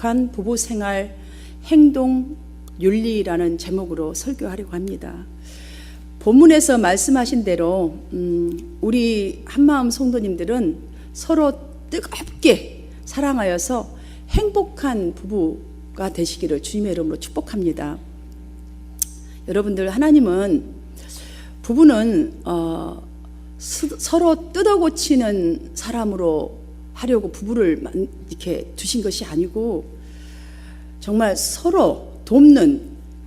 행복한 부부생활 행동 윤리라는 제목으로 설교하려고 합니다. 본문에서 말씀하신 대로 우리 한마음 성도님들은 서로 뜨겁게 사랑하여서 행복한 부부가 되시기를 주님의 이름으로 축복합니다. 여러분들, 하나님은 부부는 서로 뜯어고치는 사람으로 하려고 부부를 이렇게 두신 것이 아니고 정말 서로 돕는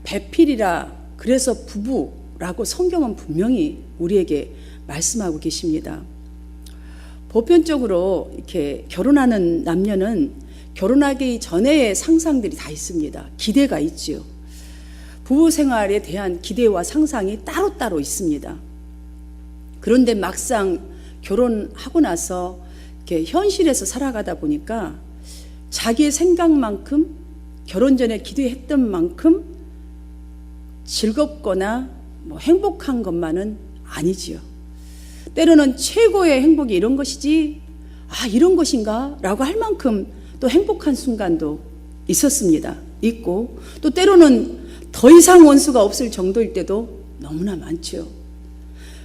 배필이라, 그래서 부부라고 성경은 분명히 우리에게 말씀하고 계십니다. 보편적으로 이렇게 결혼하는 남녀는 결혼하기 전에의 상상들이 다 있습니다. 기대가 있지요. 부부 생활에 대한 기대와 상상이 따로따로 있습니다. 그런데 막상 결혼하고 나서 이렇게 현실에서 살아가다 보니까 자기의 생각만큼, 결혼 전에 기대했던 만큼 즐겁거나 행복한 것만은 아니지요. 때로는 최고의 행복이 이런 것이지, 이런 것인가? 라고 할 만큼 또 행복한 순간도 있었습니다. 있고, 또 때로는 더 이상 원수가 없을 정도일 때도 너무나 많죠.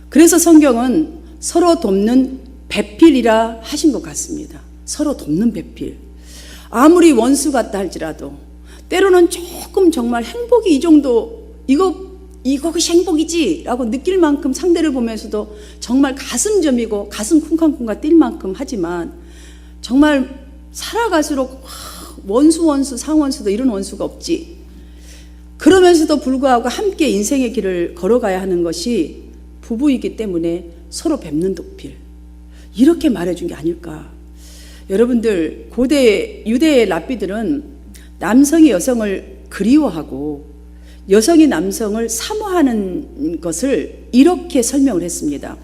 그래서 성경은 서로 돕는 배필이라 하신 것 같습니다. 서로 돕는 배필. 아무리 원수 같다 할지라도 때로는 조금 정말 행복이 이 정도, 이것이 행복이지 라고 느낄 만큼 상대를 보면서도 정말 가슴 저미고 가슴 쿵쾅쿵쾅 뛸 만큼 하지만, 정말 살아갈수록 원수 상원수도 이런 원수가 없지, 그러면서도 불구하고 함께 인생의 길을 걸어가야 하는 것이 부부이기 때문에 서로 뵙는 도필, 이렇게 말해준 게 아닐까. 여러분들, 고대 유대의 랍비들은 남성이 여성을 그리워하고 여성이 남성을 사모하는 것을 이렇게 설명을 했습니다.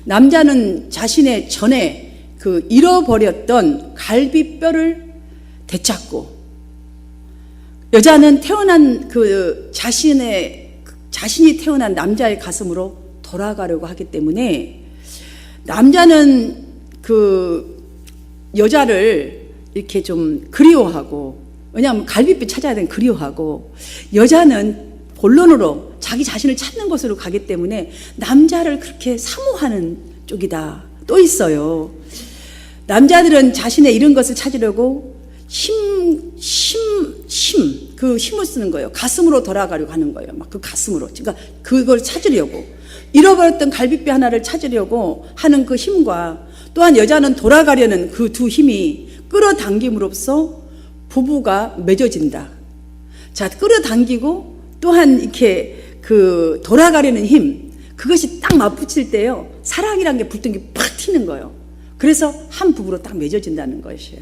남자는 자신의 전에 잃어버렸던 갈비뼈를 되찾고, 여자는 태어난 자신이 태어난 남자의 가슴으로 돌아가려고 하기 때문에, 남자는 여자를 이렇게 좀 그리워하고, 왜냐하면 갈비뼈 찾아야 되는 그리워하고, 여자는 본론으로 자기 자신을 찾는 것으로 가기 때문에 남자를 그렇게 사모하는 쪽이다. 또 있어요. 남자들은 자신의 이런 것을 찾으려고 힘을 쓰는 거예요. 가슴으로 돌아가려고 하는 거예요. 막 그 가슴으로. 그러니까 그걸 찾으려고. 잃어버렸던 갈비뼈 하나를 찾으려고 하는 그 힘과, 또한 여자는 돌아가려는 그 두 힘이 끌어당김으로써 부부가 맺어진다. 자, 끌어당기고 또한 이렇게 돌아가려는 힘, 그것이 딱 맞붙일 때요, 사랑이란 게 불끈기 팍 튀는 거예요. 그래서 한 부부로 딱 맺어진다는 것이에요.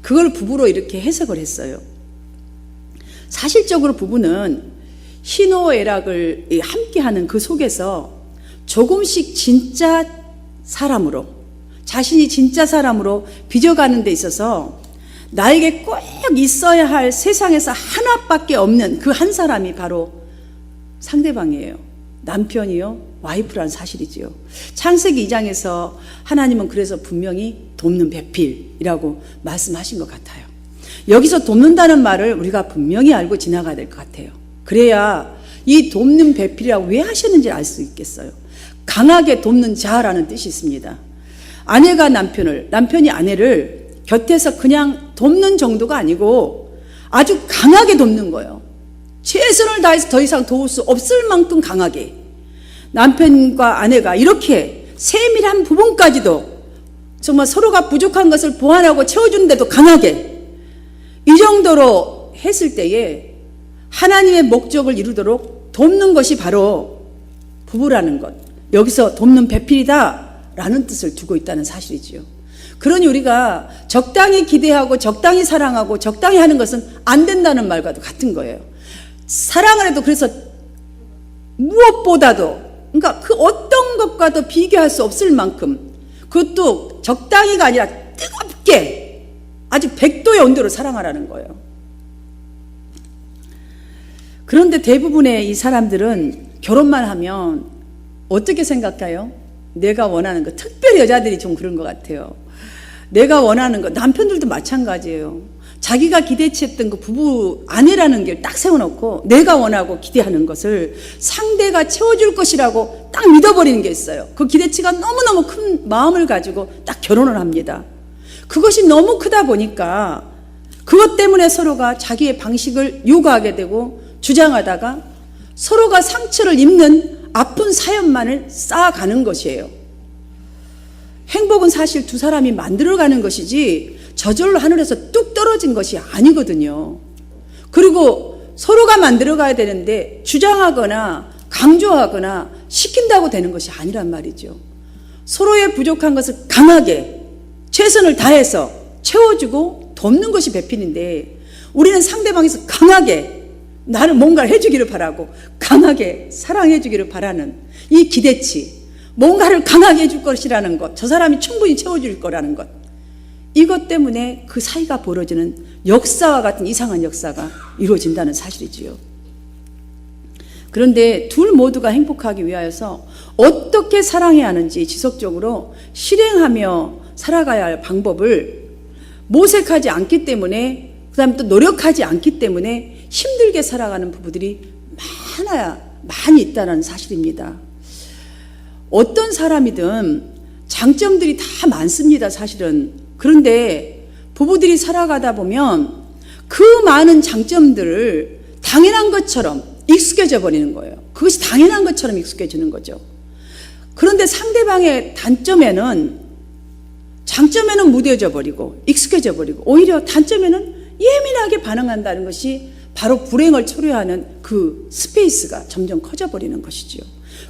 그걸 부부로 이렇게 해석을 했어요. 사실적으로 부부는 희노애락을 함께하는 그 속에서 조금씩 진짜 사람으로, 자신이 진짜 사람으로 빚어가는 데 있어서 나에게 꼭 있어야 할 세상에서 하나밖에 없는 그 한 사람이 바로 상대방이에요. 남편이요, 와이프라는 사실이지요. 창세기 2장에서 하나님은 그래서 분명히 돕는 배필이라고 말씀하신 것 같아요. 여기서 돕는다는 말을 우리가 분명히 알고 지나가야 될 것 같아요. 그래야 이 돕는 배필이라고 왜 하셨는지 알 수 있겠어요. 강하게 돕는 자라는 뜻이 있습니다. 아내가 남편이 아내를 곁에서 그냥 돕는 정도가 아니고 아주 강하게 돕는 거예요. 최선을 다해서 더 이상 도울 수 없을 만큼 강하게. 남편과 아내가 이렇게 세밀한 부분까지도 정말 서로가 부족한 것을 보완하고 채워주는데도 강하게, 이 정도로 했을 때에 하나님의 목적을 이루도록 돕는 것이 바로 부부라는 것, 여기서 돕는 배필이다 라는 뜻을 두고 있다는 사실이지요. 그러니 우리가 적당히 기대하고 적당히 사랑하고 적당히 하는 것은 안 된다는 말과도 같은 거예요. 사랑을 해도 그래서 무엇보다도, 그러니까 그 어떤 것과도 비교할 수 없을 만큼, 그것도 적당히가 아니라 뜨겁게 아주 100도의 온도로 사랑하라는 거예요. 그런데 대부분의 이 사람들은 결혼만 하면 어떻게 생각해요? 내가 원하는 것, 특별히 여자들이 좀 그런 것 같아요. 내가 원하는 것, 남편들도 마찬가지예요. 자기가 기대치 했던 그 부부 아내라는 걸 딱 세워놓고 내가 원하고 기대하는 것을 상대가 채워줄 것이라고 딱 믿어버리는 게 있어요. 그 기대치가 너무너무 큰 마음을 가지고 딱 결혼을 합니다. 그것이 너무 크다 보니까 그것 때문에 서로가 자기의 방식을 요구하게 되고 주장하다가 서로가 상처를 입는 아픈 사연만을 쌓아가는 것이에요. 행복은 사실 두 사람이 만들어가는 것이지 저절로 하늘에서 뚝 떨어진 것이 아니거든요. 그리고 서로가 만들어가야 되는데 주장하거나 강조하거나 시킨다고 되는 것이 아니란 말이죠. 서로의 부족한 것을 강하게 최선을 다해서 채워주고 돕는 것이 배필인데 우리는 상대방에서 강하게 나를 뭔가를 해주기를 바라고 강하게 사랑해주기를 바라는 이 기대치, 뭔가를 강하게 해줄 것이라는 것, 저 사람이 충분히 채워줄 거라는 것, 이것 때문에 그 사이가 벌어지는 역사와 같은 이상한 역사가 이루어진다는 사실이지요. 그런데 둘 모두가 행복하기 위하여서 어떻게 사랑해야 하는지 지속적으로 실행하며 살아가야 할 방법을 모색하지 않기 때문에, 그 다음에 또 노력하지 않기 때문에 힘들게 살아가는 부부들이 많이 있다는 사실입니다. 어떤 사람이든 장점들이 다 많습니다, 사실은. 그런데 부부들이 살아가다 보면 그 많은 장점들을 당연한 것처럼 익숙해져 버리는 거예요. 그것이 당연한 것처럼 익숙해지는 거죠. 그런데 상대방의 장점에는 무뎌져 버리고 익숙해져 버리고 오히려 단점에는 예민하게 반응한다는 것이 바로 불행을 초래하는 그 스페이스가 점점 커져 버리는 것이지요.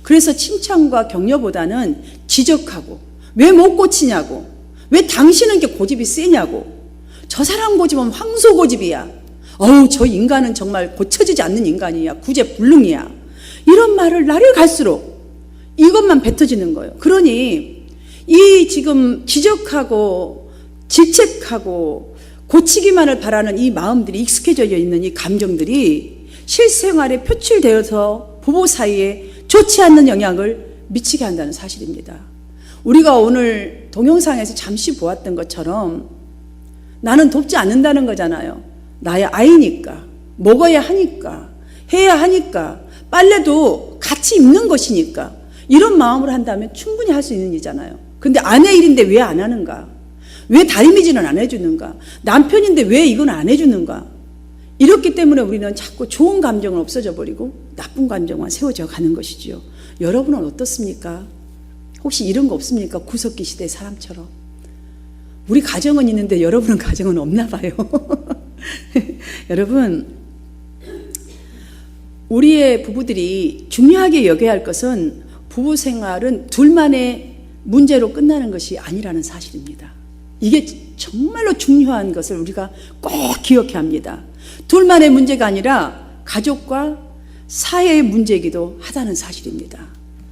그래서 칭찬과 격려보다는 지적하고, 왜 못 고치냐고, 왜 당신은 이렇게 고집이 세냐고, 저 사람 고집은 황소 고집이야, 저 인간은 정말 고쳐지지 않는 인간이야, 구제불능이야, 이런 말을 날을 갈수록 이것만 뱉어지는 거예요. 그러니 이 지금 지적하고 질책하고 고치기만을 바라는 이 마음들이 익숙해져 있는 이 감정들이 실생활에 표출되어서 부부 사이에 좋지 않는 영향을 미치게 한다는 사실입니다. 우리가 오늘 동영상에서 잠시 보았던 것처럼 나는 돕지 않는다는 거잖아요. 나의 아이니까, 먹어야 하니까, 해야 하니까, 빨래도 같이 입는 것이니까, 이런 마음으로 한다면 충분히 할 수 있는 일이잖아요. 근데 아내 일인데 왜 안 하는가? 왜 다리미질은 안 해주는가? 남편인데 왜 이건 안 해주는가? 이렇기 때문에 우리는 자꾸 좋은 감정은 없어져 버리고 나쁜 감정만 세워져 가는 것이지요. 여러분은 어떻습니까? 혹시 이런 거 없습니까? 구석기 시대 사람처럼. 우리 가정은 있는데 여러분은 가정은 없나 봐요. 여러분, 우리의 부부들이 중요하게 여겨야 할 것은 부부 생활은 둘만의 문제로 끝나는 것이 아니라는 사실입니다. 이게 정말로 중요한 것을 우리가 꼭 기억해야 합니다. 둘만의 문제가 아니라 가족과 사회의 문제이기도 하다는 사실입니다.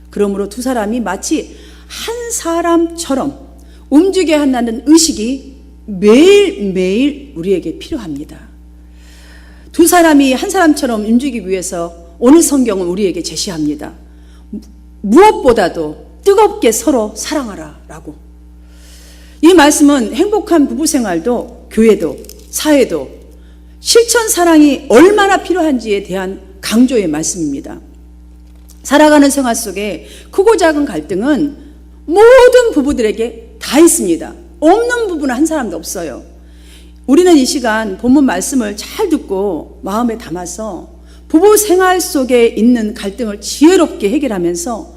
그러므로 두 사람이 마치 한 사람처럼 움직여야 한다는 의식이 매일매일 우리에게 필요합니다. 두 사람이 한 사람처럼 움직이기 위해서 오늘 성경은 우리에게 제시합니다. 무엇보다도 뜨겁게 서로 사랑하라 라고. 이 말씀은 행복한 부부생활도 교회도 사회도 실천 사랑이 얼마나 필요한지에 대한 강조의 말씀입니다. 살아가는 생활 속에 크고 작은 갈등은 모든 부부들에게 다 있습니다. 없는 부부는 한 사람도 없어요. 우리는 이 시간 본문 말씀을 잘 듣고 마음에 담아서 부부 생활 속에 있는 갈등을 지혜롭게 해결하면서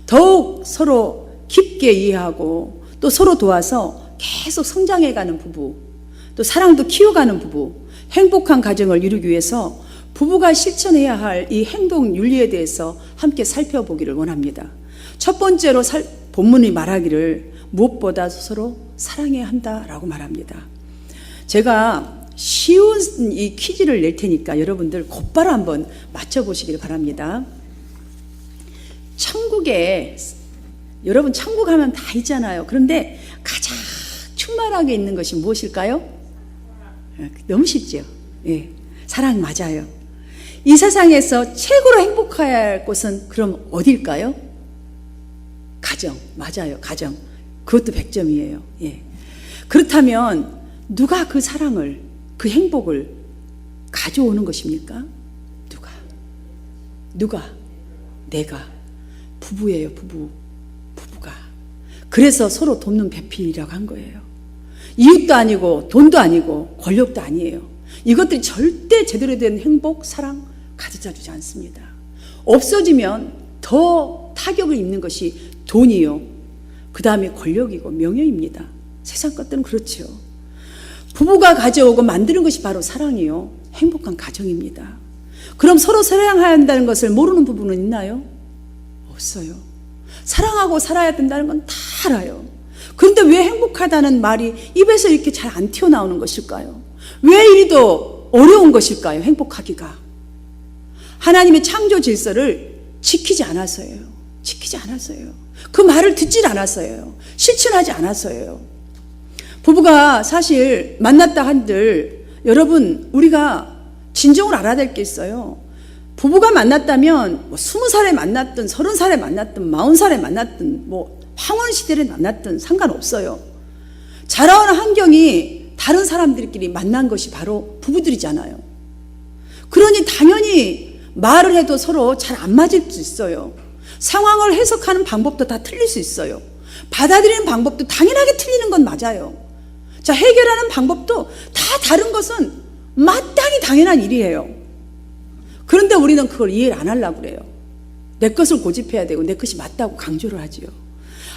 더욱 서로 깊게 이해하고 또 서로 도와서 계속 성장해가는 부부, 또 사랑도 키워가는 부부, 행복한 가정을 이루기 위해서 부부가 실천해야 할 이 행동 윤리에 대해서 함께 살펴보기를 원합니다. 첫 번째로 본문이 말하기를 무엇보다 서로 사랑해야 한다라고 말합니다. 제가 쉬운 이 퀴즈를 낼 테니까 여러분들 곧바로 한번 맞춰보시길 바랍니다. 천국에, 여러분 천국 하면 다 있잖아요. 그런데 가장 충만하게 있는 것이 무엇일까요? 너무 쉽죠? 예, 사랑 맞아요. 이 세상에서 최고로 행복해야 할 곳은 그럼 어딜까요? 가정, 맞아요. 가정. 그것도 100점이에요. 예. 그렇다면 누가 그 사랑을, 그 행복을 가져오는 것입니까? 누가? 내가. 부부예요, 부부가. 그래서 서로 돕는 배필이라고 한 거예요. 이웃도 아니고 돈도 아니고 권력도 아니에요. 이것들이 절대 제대로 된 행복, 사랑 가져다 주지 않습니다. 없어지면 더 타격을 입는 것이 돈이요, 그 다음에 권력이고 명예입니다. 세상 것들은 그렇죠. 부부가 가져오고 만드는 것이 바로 사랑이요, 행복한 가정입니다. 그럼 서로 사랑해야 한다는 것을 모르는 부부는 있나요? 없어요. 사랑하고 살아야 된다는 건 다 알아요. 그런데 왜 행복하다는 말이 입에서 이렇게 잘 안 튀어나오는 것일까요? 왜 이리도 어려운 것일까요? 행복하기가. 하나님의 창조 질서를 지키지 않아서예요. 그 말을 듣질 않아서예요. 실천하지 않아서예요. 부부가 사실 만났다 한들, 여러분, 우리가 진정을 알아야 될 게 있어요. 부부가 만났다면 20살에 만났든 30살에 만났든 40살에 만났든 황혼시대에 만났든 상관없어요. 자라오는 환경이 다른 사람들끼리 만난 것이 바로 부부들이잖아요. 그러니 당연히 말을 해도 서로 잘 안 맞을 수 있어요. 상황을 해석하는 방법도 다 틀릴 수 있어요. 받아들이는 방법도 당연하게 틀리는 건 맞아요. 자, 해결하는 방법도 다 다른 것은 마땅히 당연한 일이에요. 그런데 우리는 그걸 이해를 안 하려고 그래요. 내 것을 고집해야 되고 내 것이 맞다고 강조를 하지요.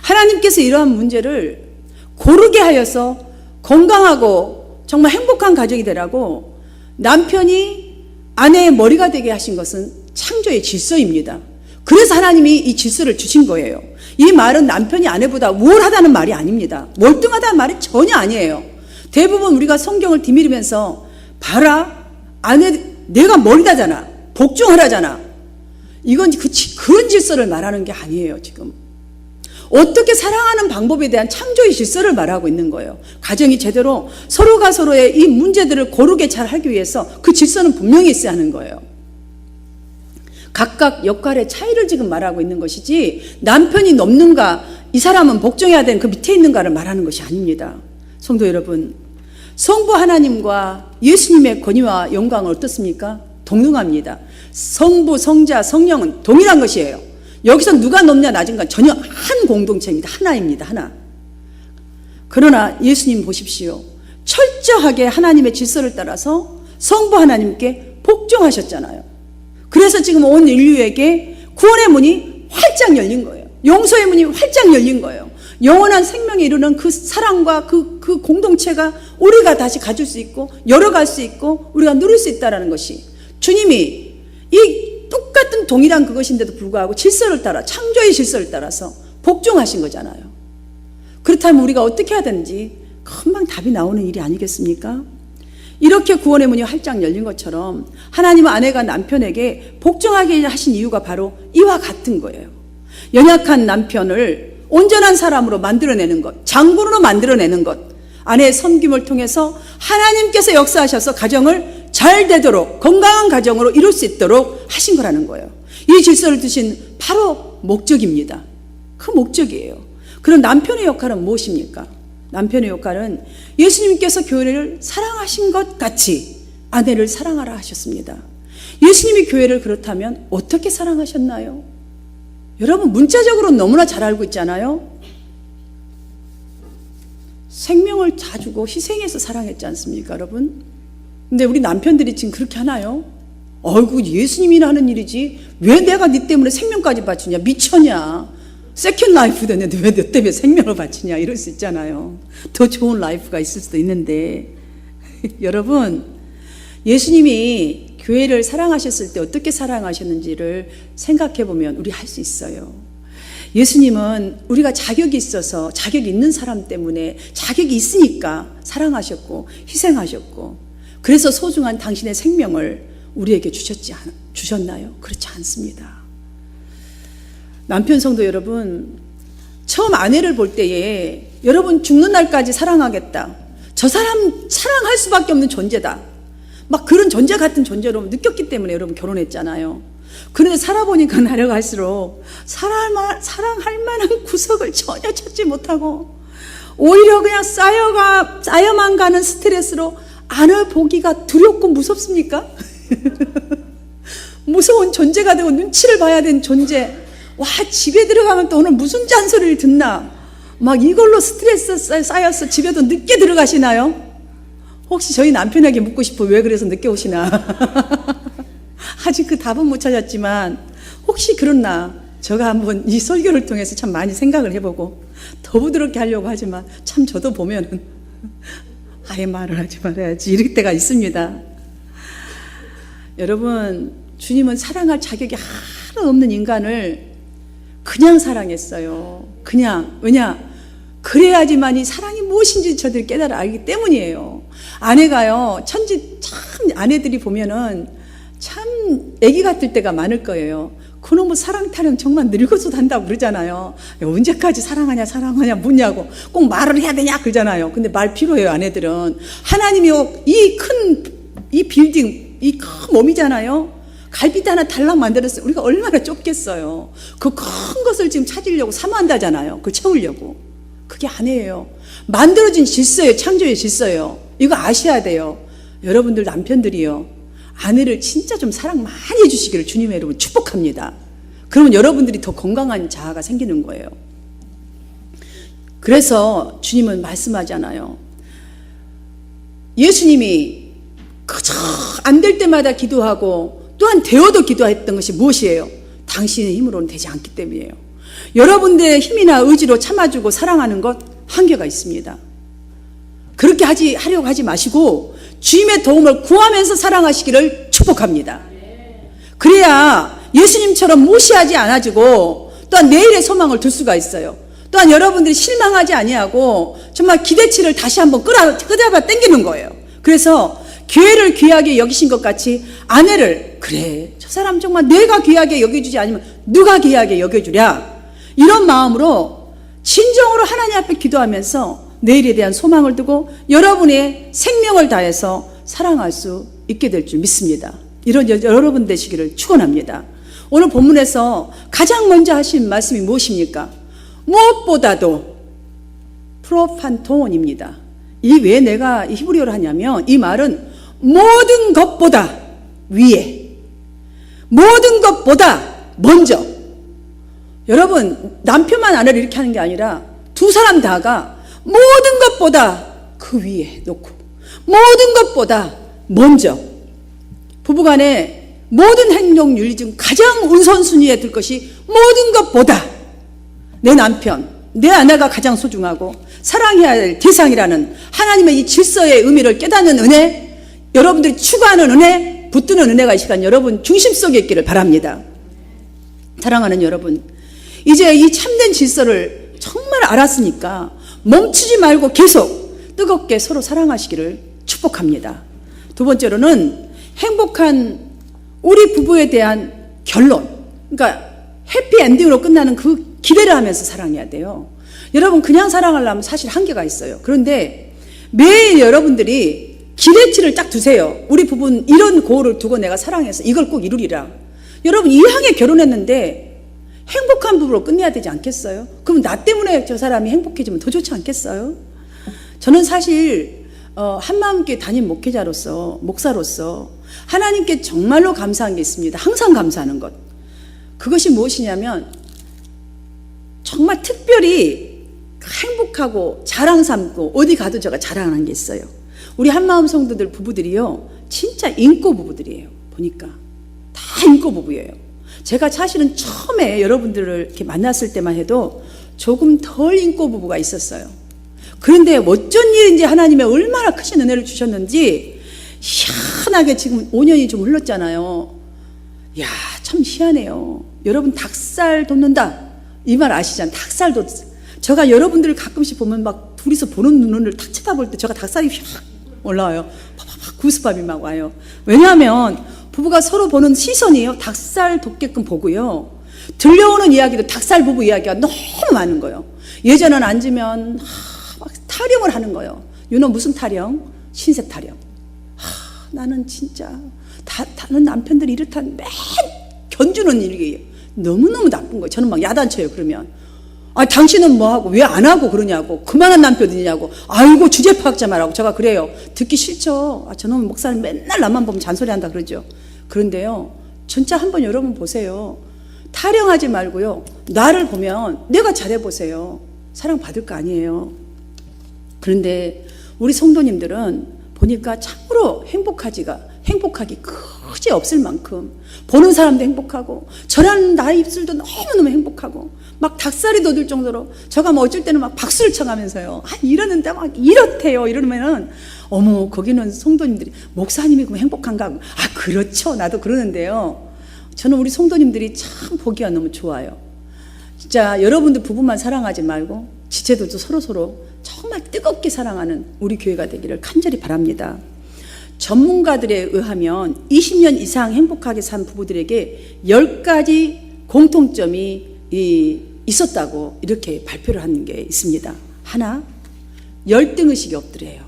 하나님께서 이러한 문제를 고르게 하여서 건강하고 정말 행복한 가정이 되라고 남편이 아내의 머리가 되게 하신 것은 창조의 질서입니다. 그래서 하나님이 이 질서를 주신 거예요. 이 말은 남편이 아내보다 우월하다는 말이 아닙니다. 월등하다는 말이 전혀 아니에요. 대부분 우리가 성경을 뒤밀으면서 봐라, 내가 머리다잖아, 복종하라잖아, 이건 그런 질서를 말하는 게 아니에요. 지금 어떻게 사랑하는 방법에 대한 창조의 질서를 말하고 있는 거예요. 가정이 제대로 서로가 서로의 이 문제들을 고르게 잘 하기 위해서 그 질서는 분명히 있어야 하는 거예요. 각각 역할의 차이를 지금 말하고 있는 것이지, 남편이 넘는가, 이 사람은 복종해야 되는 그 밑에 있는가를 말하는 것이 아닙니다. 성도 여러분, 성부 하나님과 예수님의 권위와 영광은 어떻습니까? 동등합니다. 성부, 성자, 성령은 동일한 것이에요. 여기서 누가 높냐 낮은가 전혀 한 공동체입니다. 하나입니다. 하나. 그러나 예수님 보십시오. 철저하게 하나님의 질서를 따라서 성부 하나님께 복종하셨잖아요. 그래서 지금 온 인류에게 구원의 문이 활짝 열린 거예요. 용서의 문이 활짝 열린 거예요. 영원한 생명에 이르는 그 사랑과 그 공동체가 우리가 다시 가질 수 있고 열어갈 수 있고 우리가 누릴 수 있다는 것이, 주님이 이 똑같은 동일한 그것인데도 불구하고 질서를 따라, 창조의 질서를 따라서 복종하신 거잖아요. 그렇다면 우리가 어떻게 해야 되는지 금방 답이 나오는 일이 아니겠습니까? 이렇게 구원의 문이 활짝 열린 것처럼 하나님은 아내가 남편에게 복종하게 하신 이유가 바로 이와 같은 거예요. 연약한 남편을 온전한 사람으로 만들어내는 것, 장군으로 만들어내는 것, 아내의 섬김을 통해서 하나님께서 역사하셔서 가정을 잘 되도록, 건강한 가정으로 이룰 수 있도록 하신 거라는 거예요. 이 질서를 두신 바로 목적입니다. 그 목적이에요. 그럼 남편의 역할은 무엇입니까? 남편의 역할은 예수님께서 교회를 사랑하신 것 같이 아내를 사랑하라 하셨습니다. 예수님이 교회를 그렇다면 어떻게 사랑하셨나요? 여러분, 문자적으로 너무나 잘 알고 있잖아요. 생명을 다 주고 희생해서 사랑했지 않습니까, 여러분? 근데 우리 남편들이 지금 그렇게 하나요? 어이구, 예수님이나 하는 일이지 왜 내가 네 때문에 생명까지 바치냐, 미쳤냐, 세컨 라이프 됐는데 왜 너 때문에 생명을 바치냐, 이럴 수 있잖아요. 더 좋은 라이프가 있을 수도 있는데 여러분, 예수님이 교회를 사랑하셨을 때 어떻게 사랑하셨는지를 생각해 보면 우리 할 수 있어요. 예수님은 우리가 자격이 있어서, 자격이 있는 사람 때문에 자격이 있으니까 사랑하셨고 희생하셨고, 그래서 소중한 당신의 생명을 우리에게 주셨나요? 그렇지 않습니다. 남편 성도 여러분, 처음 아내를 볼 때에 여러분, 죽는 날까지 사랑하겠다, 저 사람 사랑할 수밖에 없는 존재다, 막 그런 존재 같은 존재로 느꼈기 때문에 여러분 결혼했잖아요. 그런데 살아보니까 나아갈수록 사랑할 만한 구석을 전혀 찾지 못하고 오히려 그냥 쌓여만 가는 스트레스로 아내 보기가 두렵고 무섭습니까? 무서운 존재가 되고 눈치를 봐야 되는 존재. 와, 집에 들어가면 또 오늘 무슨 잔소리를 듣나? 막 이걸로 스트레스 쌓여서 집에도 늦게 들어가시나요? 혹시 저희 남편에게 묻고 싶어. 왜 그래서 늦게 오시나? 아직 그 답은 못 찾았지만 혹시 그렇나? 제가 한번 이 설교를 통해서 참 많이 생각을 해보고 더 부드럽게 하려고 하지만 참 저도 보면은 아예 말을 하지 말아야지 이럴 때가 있습니다. 여러분, 주님은 사랑할 자격이 하나도 없는 인간을 그냥 사랑했어요. 그냥. 왜냐? 그래야지만 이 사랑이 무엇인지 저들이 깨달아 알기 때문이에요. 아내가요, 참 아내들이 보면은 참 애기 같을 때가 많을 거예요. 그놈의 사랑 타령 정말 늙어서도 한다고 그러잖아요. 언제까지 사랑하냐 묻냐고 꼭 말을 해야 되냐 그러잖아요. 근데 말 필요해요. 아내들은 하나님이 이 빌딩 이 큰 몸이잖아요. 갈비대 하나 달랑 만들었어요. 우리가 얼마나 좁겠어요. 그 큰 것을 지금 찾으려고 사모한다잖아요. 그걸 채우려고. 그게 아니에요. 만들어진 질서예요. 창조의 질서예요. 이거 아셔야 돼요. 여러분들 남편들이요, 아내를 진짜 좀 사랑 많이 해주시기를 주님의 이름으로 축복합니다. 그러면 여러분들이 더 건강한 자아가 생기는 거예요. 그래서 주님은 말씀하잖아요. 예수님이 그저 안 될 때마다 기도하고 또한 되어도 기도했던 것이 무엇이에요? 당신의 힘으로는 되지 않기 때문이에요. 여러분들의 힘이나 의지로 참아주고 사랑하는 것 한계가 있습니다. 그렇게 하려고 하지 마시고 주님의 도움을 구하면서 사랑하시기를 축복합니다. 그래야 예수님처럼 무시하지 않아지고 또한 내일의 소망을 둘 수가 있어요. 또한 여러분들이 실망하지 아니하고 정말 기대치를 다시 한번 끄잡아 당기는 거예요. 그래서 교회를 귀하게 여기신 것 같이 아내를, 그래 저 사람 정말 내가 귀하게 여겨주지 않으면 누가 귀하게 여겨주랴, 이런 마음으로 진정으로 하나님 앞에 기도하면서 내일에 대한 소망을 두고 여러분의 생명을 다해서 사랑할 수 있게 될 줄 믿습니다. 이런 여러분 되시기를 축원합니다. 오늘 본문에서 가장 먼저 하신 말씀이 무엇입니까? 무엇보다도 프로판톤입니다. 이 왜 내가 히브리어를 하냐면 이 말은 모든 것보다 위에, 모든 것보다 먼저. 여러분, 남편만 아내를 이렇게 하는 게 아니라 두 사람 다가 모든 것보다 그 위에 놓고 모든 것보다 먼저, 부부간의 모든 행동 윤리 중 가장 우선순위에 둘 것이 모든 것보다 내 남편, 내 아내가 가장 소중하고 사랑해야 할 대상이라는 하나님의 이 질서의 의미를 깨닫는 은혜, 여러분들이 추구하는 은혜, 붙드는 은혜가 이 시간 여러분 중심 속에 있기를 바랍니다. 사랑하는 여러분, 이제 이 참된 질서를 정말 알았으니까 멈추지 말고 계속 뜨겁게 서로 사랑하시기를 축복합니다. 두 번째로는 행복한 우리 부부에 대한 결론, 그러니까 해피엔딩으로 끝나는 그 기대를 하면서 사랑해야 돼요. 여러분, 그냥 사랑하려면 사실 한계가 있어요. 그런데 매일 여러분들이 기대치를 딱 두세요. 우리 부부는 이런 고를 두고 내가 사랑해서 이걸 꼭 이루리라. 여러분, 이 향해 결혼했는데 행복한 부부로 끝내야 되지 않겠어요? 그럼 나 때문에 저 사람이 행복해지면 더 좋지 않겠어요? 저는 사실 한마음교회 담임 목사로서 하나님께 정말로 감사한 게 있습니다. 항상 감사하는 것. 그것이 무엇이냐면 정말 특별히 행복하고 자랑 삼고 어디 가도 제가 자랑하는 게 있어요. 우리 한마음 성도들 부부들이요, 진짜 인고 부부들이에요. 보니까 다 인고 부부예요. 제가 사실은 처음에 여러분들을 이렇게 만났을 때만 해도 조금 덜 인고 부부가 있었어요. 그런데 어쩐 일인지 하나님의 얼마나 크신 은혜를 주셨는지 희한하게 지금 5년이 좀 흘렀잖아요. 야, 참 희한해요. 여러분, 닭살 돋는다 이 말 아시잖아요. 닭살 돋. 제가 여러분들을 가끔씩 보면 막 둘이서 보는 눈을 탁 쳐다볼 때 제가 닭살이 확 올라와요. 팍팍팍 구스밥이 막 와요. 왜냐하면 부부가 서로 보는 시선이요, 닭살 돋게끔 보고요, 들려오는 이야기도 닭살 부부 이야기가 너무 많은 거예요. 예전엔 앉으면 막 타령을 하는 거예요. 유노 무슨 타령? 신세 타령. 나는 진짜 다른 남편들이 이렇다는 매 견주는 일이에요. 너무너무 나쁜 거예요. 저는 막 야단쳐요. 그러면 당신은 뭐 하고 왜 안 하고 그러냐고. 그만한 남편이냐고. 아이고 주제 파악자 말하고. 제가 그래요. 듣기 싫죠. 저놈 목사는 맨날 나만 보면 잔소리한다 그러죠. 그런데요, 진짜 한번 여러분 보세요. 타령하지 말고요, 나를 보면 내가 잘해보세요. 사랑받을 거 아니에요. 그런데 우리 성도님들은 보니까 참으로 행복하기 그지 없을 만큼 보는 사람도 행복하고 저라는 나의 입술도 너무너무 행복하고 막 닭살이 돋을 정도로 저가 뭐 어쩔 때는 막 박수를 쳐가면서요, 이러는데 막 이렇대요. 이러면은 어머, 거기는 성도님들이 목사님이 그럼 행복한가 하고, 그렇죠, 나도 그러는데요, 저는 우리 성도님들이 참 보기가 너무 좋아요. 진짜 여러분들 부부만 사랑하지 말고 지체들도 서로서로 정말 뜨겁게 사랑하는 우리 교회가 되기를 간절히 바랍니다. 전문가들에 의하면 20년 이상 행복하게 산 부부들에게 10가지 공통점이 있었다고 이렇게 발표를 하는 게 있습니다. 하나, 열등의식이 없더래요.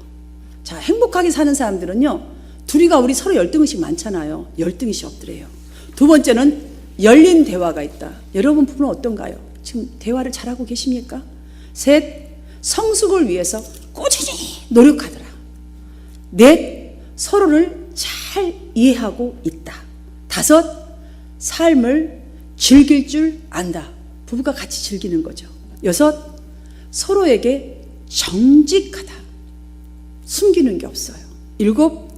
자, 행복하게 사는 사람들은요, 둘이가 우리 서로 열등의식 많잖아요. 열등의식 없더래요. 두 번째는 열린 대화가 있다. 여러분 부부는 어떤가요? 지금 대화를 잘하고 계십니까? 셋, 성숙을 위해서 꾸준히 노력하더라. 넷, 서로를 잘 이해하고 있다. 다섯, 삶을 즐길 줄 안다. 부부가 같이 즐기는 거죠. 여섯, 서로에게 정직하다. 숨기는 게 없어요. 일곱,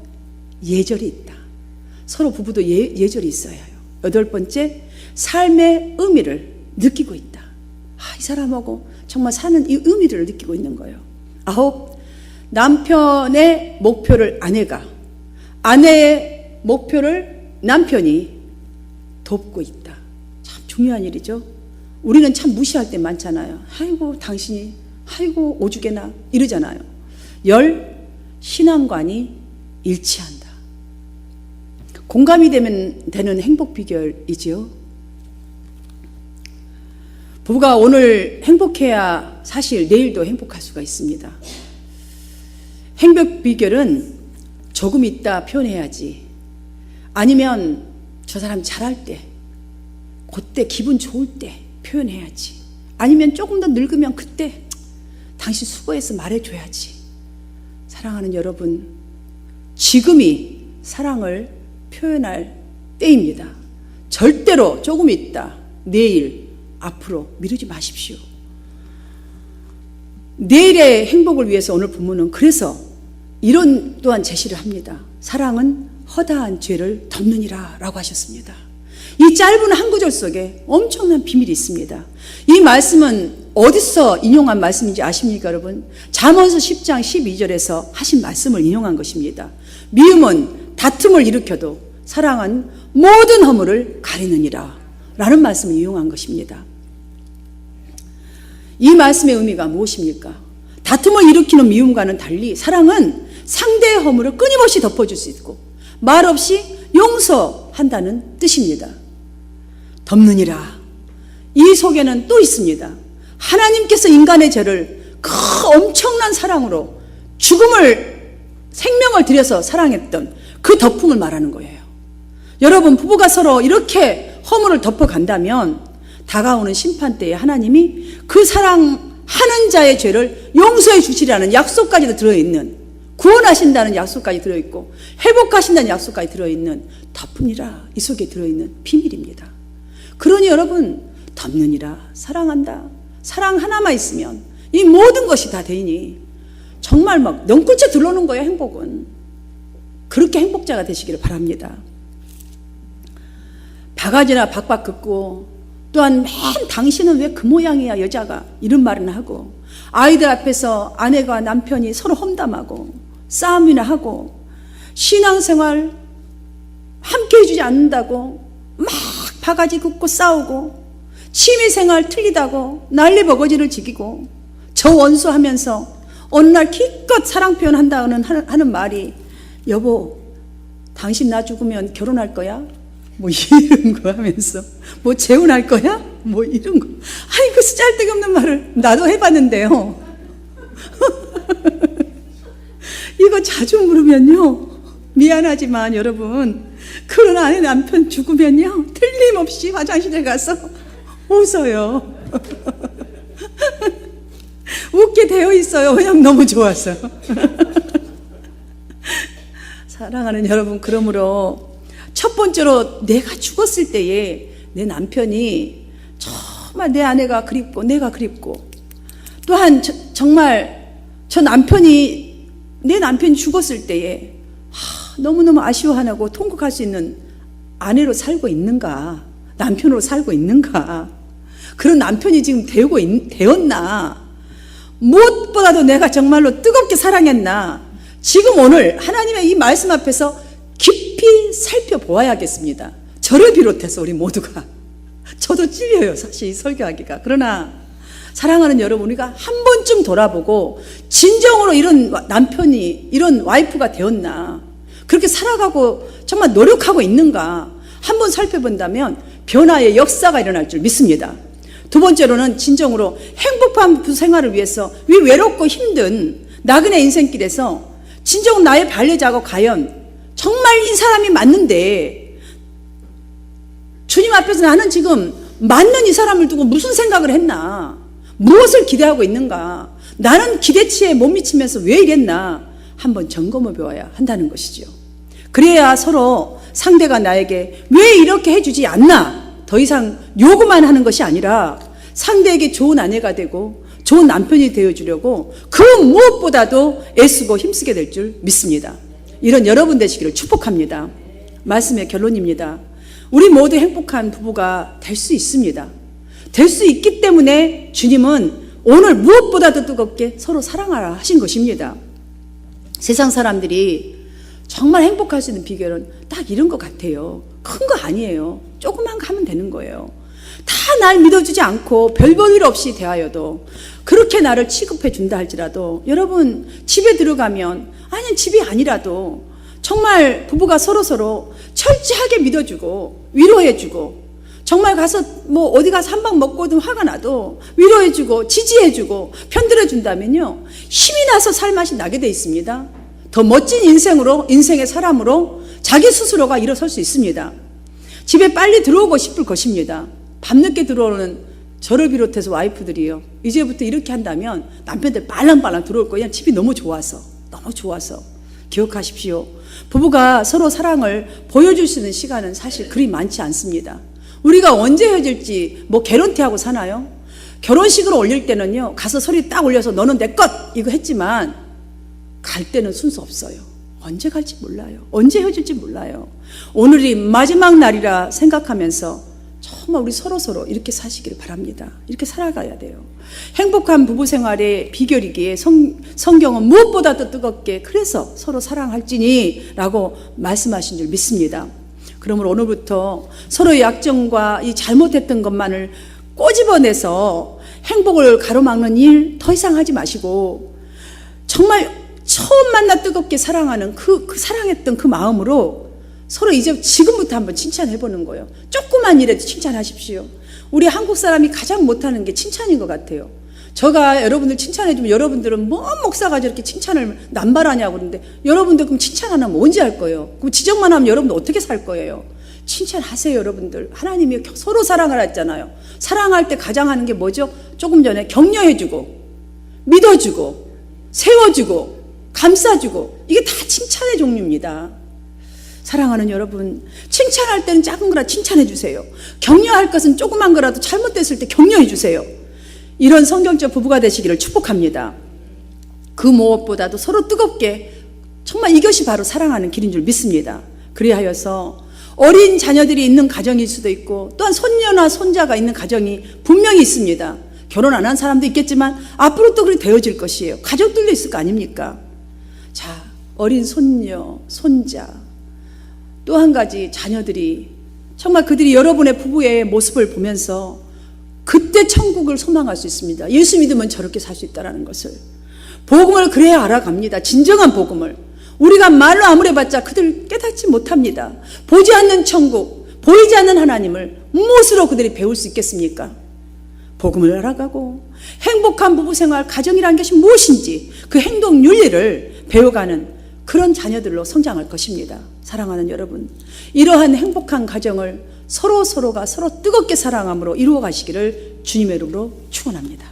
예절이 있다. 서로 부부도 예절이 있어야 해요. 여덟 번째, 삶의 의미를 느끼고 있다. 이 사람하고 정말 사는 이 의미를 느끼고 있는 거예요. 아홉, 남편의 목표를 아내가, 아내의 목표를 남편이 돕고 있다. 참 중요한 일이죠. 우리는 참 무시할 때 많잖아요. 아이고 당신이, 아이고 오죽에나 이러잖아요. 열, 신앙관이 일치한다. 공감이 되는 행복 비결이지요. 부부가 오늘 행복해야 사실 내일도 행복할 수가 있습니다. 행복 비결은 조금 있다 표현해야지, 아니면 저 사람 잘할 때, 그때 기분 좋을 때 표현해야지, 아니면 조금 더 늙으면 그때 당신 수고해서 말해줘야지. 사랑하는 여러분, 지금이 사랑을 표현할 때입니다. 절대로 조금 있다, 내일, 앞으로 미루지 마십시오. 내일의 행복을 위해서 오늘 본문은 그래서 이런 또한 제시를 합니다. 사랑은 허다한 죄를 덮느니라 라고 하셨습니다. 이 짧은 한 구절 속에 엄청난 비밀이 있습니다. 이 말씀은 어디서 인용한 말씀인지 아십니까 여러분? 잠언서 10장 12절에서 하신 말씀을 인용한 것입니다. 미움은 다툼을 일으켜도 사랑은 모든 허물을 가리느니라 라는 말씀을 인용한 것입니다. 이 말씀의 의미가 무엇입니까? 다툼을 일으키는 미움과는 달리 사랑은 상대의 허물을 끊임없이 덮어줄 수 있고 말없이 용서한다는 뜻입니다. 덮느니라, 이 속에는 또 있습니다. 하나님께서 인간의 죄를 그 엄청난 사랑으로 생명을 들여서 사랑했던 그 덮음을 말하는 거예요. 여러분, 부부가 서로 이렇게 허물을 덮어간다면 다가오는 심판때에 하나님이 그 사랑하는 자의 죄를 용서해 주시라는 약속까지도 들어있는, 구원하신다는 약속까지 들어있고 회복하신다는 약속까지 들어있는 덮으니라, 이 속에 들어있는 비밀입니다. 그러니 여러분, 덮느니라, 사랑한다, 사랑 하나만 있으면 이 모든 것이 다 되니 정말 막 넝쿨째 들러오는 거예요. 행복은. 그렇게 행복자가 되시기를 바랍니다. 바가지나 박박 긋고, 또한 맨 당신은 왜 그 모양이야 여자가, 이런 말은 하고, 아이들 앞에서 아내가 남편이 서로 험담하고 싸움이나 하고, 신앙생활 함께 해주지 않는다고 막 바가지 긋고 싸우고, 취미생활 틀리다고 난리 버거지를 지기고, 저 원수하면서 어느 날 기껏 사랑 표현한다는 하는 말이, 여보 당신 나 죽으면 결혼할 거야? 뭐 이런 거 하면서, 뭐 재혼할 거야? 뭐 이런 거. 아이고 쓰잘데기 없는 말을 나도 해봤는데요. 이거 자주 물으면요, 미안하지만 여러분, 그런 아내 남편 죽으면요 틀림없이 화장실에 가서 웃어요. 그렇게 되어 있어요. 왜냐면 너무 좋아서. 사랑하는 여러분, 그러므로 첫 번째로 내가 죽었을 때에 내 남편이 정말 내 아내가 그립고 내가 그립고, 또한 정말 내 남편이 죽었을 때에 너무너무 아쉬워하고 통곡할 수 있는 아내로 살고 있는가, 남편으로 살고 있는가, 그런 남편이 지금 되었나, 무엇보다도 내가 정말로 뜨겁게 사랑했나, 지금 오늘 하나님의 이 말씀 앞에서 깊이 살펴보아야겠습니다. 저를 비롯해서 우리 모두가. 저도 찔려요, 사실 이 설교하기가. 그러나 사랑하는 여러분, 우리가 한 번쯤 돌아보고 진정으로 이런 남편이, 이런 와이프가 되었나, 그렇게 살아가고 정말 노력하고 있는가 한번 살펴본다면 변화의 역사가 일어날 줄 믿습니다. 두 번째로는 진정으로 행복한 생활을 위해서 이 외롭고 힘든 나그네 인생길에서 진정 나의 반려자가 과연 정말 이 사람이 맞는데, 주님 앞에서 나는 지금 맞는 이 사람을 두고 무슨 생각을 했나, 무엇을 기대하고 있는가, 나는 기대치에 못 미치면서 왜 이랬나 한번 점검해 보아야 한다는 것이죠. 그래야 서로 상대가 나에게 왜 이렇게 해주지 않나 더 이상 요구만 하는 것이 아니라 상대에게 좋은 아내가 되고 좋은 남편이 되어주려고 그 무엇보다도 애쓰고 힘쓰게 될 줄 믿습니다. 이런 여러분 되시기를 축복합니다. 말씀의 결론입니다. 우리 모두 행복한 부부가 될 수 있습니다. 될 수 있기 때문에 주님은 오늘 무엇보다도 뜨겁게 서로 사랑하라 하신 것입니다. 세상 사람들이 정말 행복할 수 있는 비결은 딱 이런 것 같아요. 큰 거 아니에요. 조그만 거 하면 되는 거예요. 다 날 믿어주지 않고 별 볼 일 없이 대하여도, 그렇게 나를 취급해 준다 할지라도, 여러분 집에 들어가면, 아니 집이 아니라도 정말 부부가 서로서로 철저하게 믿어주고 위로해주고, 정말 가서 뭐 어디 가서 한 방 먹고든 화가 나도 위로해주고 지지해주고 편들어준다면요, 힘이 나서 살맛이 나게 돼 있습니다. 더 멋진 인생의 사람으로 자기 스스로가 일어설 수 있습니다. 집에 빨리 들어오고 싶을 것입니다. 밤늦게 들어오는 저를 비롯해서 와이프들이요, 이제부터 이렇게 한다면 남편들 빨랑빨랑 들어올 거예요. 집이 너무 좋아서. 기억하십시오. 부부가 서로 사랑을 보여줄 수 있는 시간은 사실 그리 많지 않습니다. 우리가 언제 헤어질지 뭐 개런티하고 사나요? 결혼식으로 올릴 때는요, 가서 소리 딱 올려서 너는 내 것 이거 했지만 갈 때는 순서 없어요. 언제 갈지 몰라요. 언제 헤어질지 몰라요. 오늘이 마지막 날이라 생각하면서 정말 우리 서로서로 이렇게 사시길 바랍니다. 이렇게 살아가야 돼요. 행복한 부부 생활의 비결이기에 성경은 무엇보다도 뜨겁게 그래서 서로 사랑할지니 라고 말씀하신 줄 믿습니다. 그러므로 오늘부터 서로의 약점과 이 잘못했던 것만을 꼬집어내서 행복을 가로막는 일 더 이상 하지 마시고, 정말 처음 만나 뜨겁게 사랑하는 사랑했던 그 마음으로 서로 지금부터 한번 칭찬해보는 거예요. 조그만 일에도 칭찬하십시오. 우리 한국 사람이 가장 못하는 게 칭찬인 것 같아요. 제가 여러분들 칭찬해주면 여러분들은 뭐 목사가 저렇게 칭찬을 남발하냐고 그러는데, 여러분들 그럼 칭찬 안 하면 언제 할 거예요? 그럼 지적만 하면 여러분들 어떻게 살 거예요? 칭찬하세요. 여러분들 하나님이 서로 사랑을 했잖아요. 사랑할 때 가장 하는 게 뭐죠? 조금 전에 격려해주고 믿어주고 세워주고 감싸주고, 이게 다 칭찬의 종류입니다. 사랑하는 여러분, 칭찬할 때는 작은 거라 칭찬해 주세요. 격려할 것은 조그만 거라도 잘못됐을 때 격려해 주세요. 이런 성경적 부부가 되시기를 축복합니다. 그 무엇보다도 서로 뜨겁게, 정말 이것이 바로 사랑하는 길인 줄 믿습니다. 그리하여서 어린 자녀들이 있는 가정일 수도 있고, 또한 손녀나 손자가 있는 가정이 분명히 있습니다. 결혼 안 한 사람도 있겠지만 앞으로 또 그렇게 되어질 것이에요. 가족들도 있을 거 아닙니까? 자, 어린 손녀, 손자, 또 한 가지 자녀들이 정말 그들이 여러분의 부부의 모습을 보면서 그때 천국을 소망할 수 있습니다. 예수 믿으면 저렇게 살 수 있다는 것을. 복음을 그래야 알아갑니다. 진정한 복음을. 우리가 말로 아무래봤자 그들 깨닫지 못합니다. 보지 않는 천국, 보이지 않는 하나님을 무엇으로 그들이 배울 수 있겠습니까? 복음을 알아가고 행복한 부부생활, 가정이라는 것이 무엇인지 그 행동 윤리를 배워가는 그런 자녀들로 성장할 것입니다. 사랑하는 여러분, 이러한 행복한 가정을 서로가 서로 뜨겁게 사랑함으로 이루어 가시기를 주님의 이름으로 축원합니다.